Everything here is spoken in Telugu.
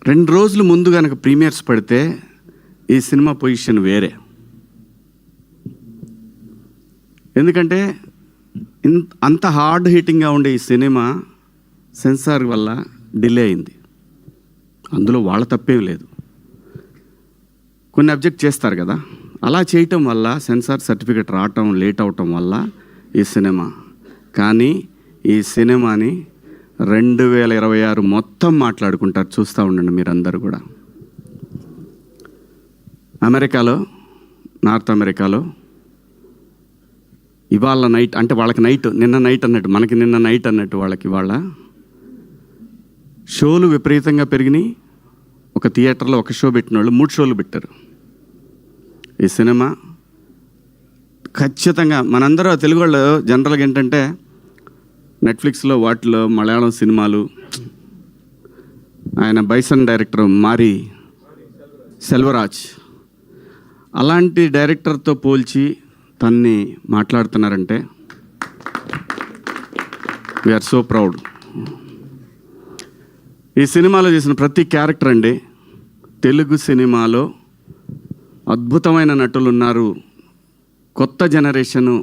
2 రోజుల ముందు కనుక ప్రీమియర్స్ పడితే ఈ సినిమా పొజిషన్ వేరే. ఎందుకంటే అంత హార్డ్ హిట్టింగ్గా ఉండే ఈ సినిమా సెన్సార్ వల్ల డిలే అయింది. అందులో వాళ్ళ తప్పేం లేదు, కొన్ని అబ్జెక్ట్ చేస్తారు కదా, అలా చేయటం వల్ల సెన్సార్ సర్టిఫికెట్ రావటం లేట్ అవటం వల్ల ఈ సినిమా. కానీ ఈ సినిమాని 2026 మొత్తం మాట్లాడుకుంటారు, చూస్తూ ఉండండి మీరందరూ కూడా. అమెరికాలో, నార్త్ అమెరికాలో ఇవాళ నైట్, అంటే వాళ్ళకి నైట్, నిన్న నైట్ అన్నట్టు, మనకి నిన్న నైట్ అన్నట్టు వాళ్ళకి ఇవాళ షోలు విపరీతంగా పెరిగినాయి. ఒక థియేటర్లో ఒక షో పెట్టిన వాళ్ళు 3 షోలు పెట్టారు. ఈ సినిమా ఖచ్చితంగా మనందరూ తెలుగు వాళ్ళు జనరల్గా ఏంటంటే నెట్ఫ్లిక్స్లో వాటిలో మలయాళం సినిమాలు, ఆయన బైసన్ డైరెక్టర్ మారి సెల్వరాజ్ అలాంటి డైరెక్టర్తో పోల్చి తన్ని మాట్లాడుతున్నారంటే వీఆర్ సో ప్రౌడ్. ఈ సినిమాలో చేసిన ప్రతి క్యారెక్టర్ అండి, తెలుగు సినిమాలో అద్భుతమైన నటులు ఉన్నారు, కొత్త జనరేషను